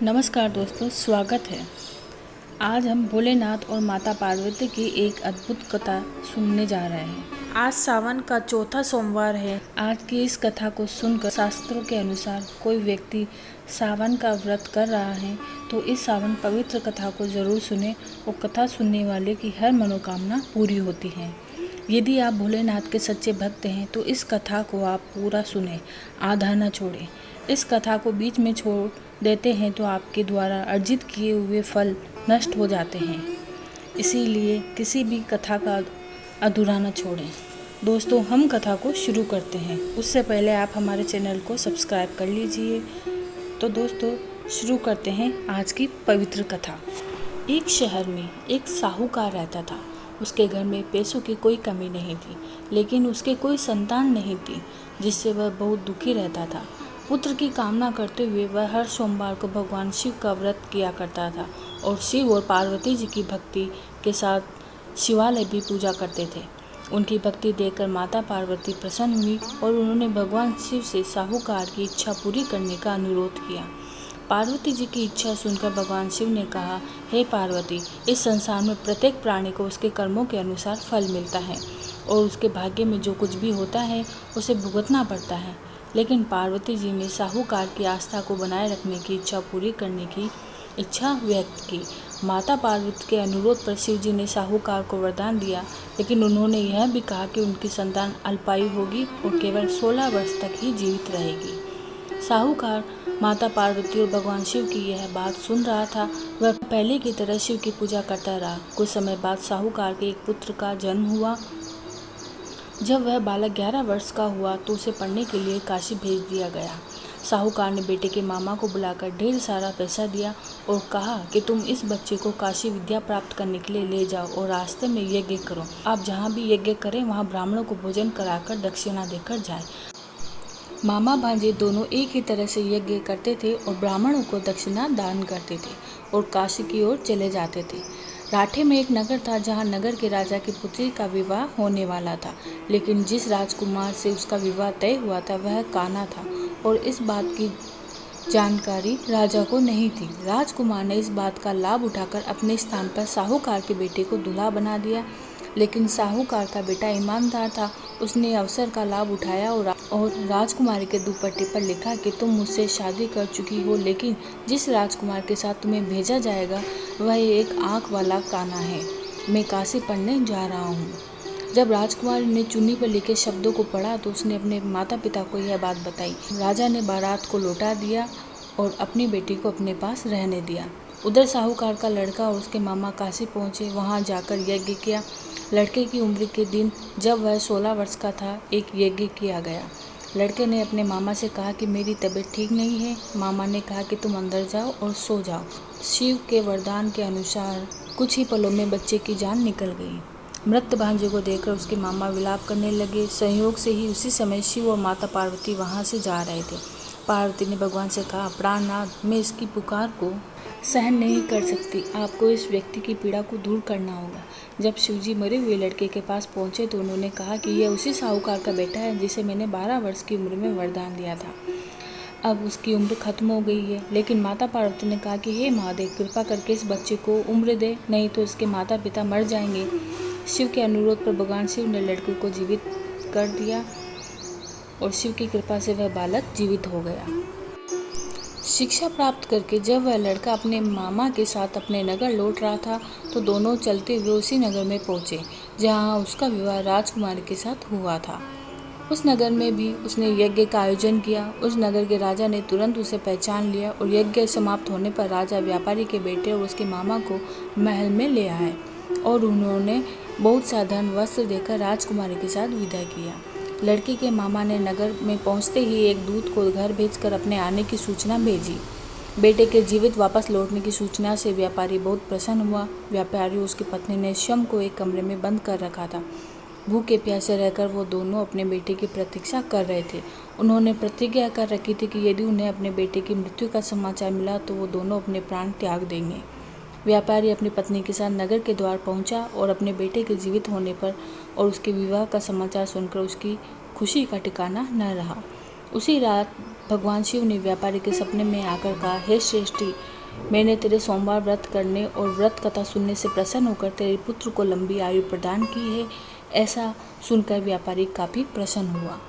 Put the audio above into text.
नमस्कार दोस्तों, स्वागत है। आज हम भोलेनाथ और माता पार्वती की एक अद्भुत कथा सुनने जा रहे हैं। आज सावन का चौथा सोमवार है। आज की इस कथा को सुनकर शास्त्रों के अनुसार कोई व्यक्ति सावन का व्रत कर रहा है तो इस सावन पवित्र कथा को जरूर सुने और कथा सुनने वाले की हर मनोकामना पूरी होती है। यदि आप भोलेनाथ के सच्चे भक्त हैं तो इस कथा को आप पूरा सुने, आधा न छोड़ें। इस कथा को बीच में छोड़ देते हैं तो आपके द्वारा अर्जित किए हुए फल नष्ट हो जाते हैं। इसीलिए किसी भी कथा का अधूरा न छोड़ें। दोस्तों, हम कथा को शुरू करते हैं। उससे पहले आप हमारे चैनल को सब्सक्राइब कर लीजिए। तो दोस्तों, शुरू करते हैं आज की पवित्र कथा। एक शहर में एक साहूकार रहता था। उसके घर में पैसों की कोई कमी नहीं थी, लेकिन उसके कोई संतान नहीं थी, जिससे वह बहुत दुखी रहता था। पुत्र की कामना करते हुए वह हर सोमवार को भगवान शिव का व्रत किया करता था और शिव और पार्वती जी की भक्ति के साथ शिवालय भी पूजा करते थे। उनकी भक्ति देखकर माता पार्वती प्रसन्न हुई और उन्होंने भगवान शिव से साहूकार की इच्छा पूरी करने का अनुरोध किया। पार्वती जी की इच्छा सुनकर भगवान शिव ने कहा, हे पार्वती, इस संसार में प्रत्येक प्राणी को उसके कर्मों के अनुसार फल मिलता है और उसके भाग्य में जो कुछ भी होता है उसे भुगतना पड़ता है। लेकिन पार्वती जी ने साहूकार की आस्था को बनाए रखने की इच्छा पूरी करने की इच्छा व्यक्त की। माता पार्वती के अनुरोध पर शिव जी ने साहूकार को वरदान दिया, लेकिन उन्होंने यह भी कहा कि उनकी संतान अल्पायु होगी और केवल 16 वर्ष तक ही जीवित रहेगी। साहूकार माता पार्वती और भगवान शिव की यह बात सुन रहा था। वह पहले की तरह शिव की पूजा करता रहा। कुछ समय बाद साहूकार के एक पुत्र का जन्म हुआ। जब वह बालक 11 वर्ष का हुआ तो उसे पढ़ने के लिए काशी भेज दिया गया। साहूकार ने बेटे के मामा को बुलाकर ढेर सारा पैसा दिया और कहा कि तुम इस बच्चे को काशी विद्या प्राप्त करने के लिए ले जाओ और रास्ते में यज्ञ करो। आप जहाँ भी यज्ञ करें वहाँ ब्राह्मणों को भोजन कराकर दक्षिणा देकर जाएं। मामा भांजे दोनों एक ही तरह से यज्ञ करते थे और ब्राह्मणों को दक्षिणा दान करते थे और काशी की ओर चले जाते थे। राठे में एक नगर था जहाँ नगर के राजा की पुत्री का विवाह होने वाला था, लेकिन जिस राजकुमार से उसका विवाह तय हुआ था वह कान्हा था और इस बात की जानकारी राजा को नहीं थी। राजकुमार ने इस बात का लाभ उठाकर अपने स्थान पर साहूकार के बेटे को दूल्हा बना दिया, लेकिन साहूकार का बेटा ईमानदार था। उसने अवसर का लाभ उठाया और राजकुमारी के दुपट्टे पर लिखा कि तुम मुझसे शादी कर चुकी हो, लेकिन जिस राजकुमार के साथ तुम्हें भेजा जाएगा वह एक आँख वाला कान्हा है। मैं काशी पढ़ने जा रहा हूँ। जब राजकुमारी ने चुन्नी पर लिखे शब्दों को पढ़ा तो उसने अपने माता पिता को यह बात बताई। राजा ने बारात को लौटा दिया और अपनी बेटी को अपने पास रहने दिया। उधर साहूकार का लड़का और उसके मामा काशी पहुँचे। वहाँ जाकर यज्ञ किया। लड़के की उम्र के दिन जब वह 16 वर्ष का था, एक यज्ञ किया गया। लड़के ने अपने मामा से कहा कि मेरी तबीयत ठीक नहीं है। मामा ने कहा कि तुम अंदर जाओ और सो जाओ। शिव के वरदान के अनुसार कुछ ही पलों में बच्चे की जान निकल गई। मृत भांजे को देखकर उसके मामा विलाप करने लगे। संयोग से ही उसी समय शिव और माता पार्वती वहाँ से जा रहे थे। पार्वती ने भगवान से कहा, प्राणनाथ, मैं इसकी पुकार को सहन नहीं कर सकती। आपको इस व्यक्ति की पीड़ा को दूर करना होगा। जब शिवजी मरे हुए लड़के के पास पहुंचे तो उन्होंने कहा कि यह उसी साहूकार का बेटा है जिसे मैंने 12 वर्ष की उम्र में वरदान दिया था। अब उसकी उम्र खत्म हो गई है। लेकिन माता पार्वती ने कहा कि हे महादेव, कृपा करके इस बच्चे को उम्र दे, नहीं तो इसके माता पिता मर जाएंगे। शिव के अनुरोध पर भगवान शिव ने लड़के को जीवित कर दिया और शिव की कृपा से वह बालक जीवित हो गया। शिक्षा प्राप्त करके जब वह लड़का अपने मामा के साथ अपने नगर लौट रहा था तो दोनों चलते हुए उसी नगर में पहुंचे जहां उसका विवाह राजकुमारी के साथ हुआ था। उस नगर में भी उसने यज्ञ का आयोजन किया। उस नगर के राजा ने तुरंत उसे पहचान लिया और यज्ञ समाप्त होने पर राजा व्यापारी के बेटे और उसके मामा को महल में ले आए और उन्होंने बहुत सा धन वस्त्र देकर राजकुमारी के साथ विदा किया। लड़की के मामा ने नगर में पहुंचते ही एक दूत को घर भेजकर अपने आने की सूचना भेजी। बेटे के जीवित वापस लौटने की सूचना से व्यापारी बहुत प्रसन्न हुआ। व्यापारी और उसकी पत्नी ने शम को एक कमरे में बंद कर रखा था। भूखे प्यासे रहकर वो दोनों अपने बेटे की प्रतीक्षा कर रहे थे। उन्होंने प्रतिज्ञा कर रखी थी कि यदि उन्हें अपने बेटे की मृत्यु का समाचार मिला तो वो दोनों अपने प्राण त्याग देंगे। व्यापारी अपनी पत्नी के साथ नगर के द्वार पहुंचा और अपने बेटे के जीवित होने पर और उसके विवाह का समाचार सुनकर उसकी खुशी का ठिकाना न रहा। उसी रात भगवान शिव ने व्यापारी के सपने में आकर कहा, हे श्रेष्ठी, मैंने तेरे सोमवार व्रत करने और व्रत कथा सुनने से प्रसन्न होकर तेरे पुत्र को लंबी आयु प्रदान की है। ऐसा सुनकर व्यापारी काफ़ी प्रसन्न हुआ।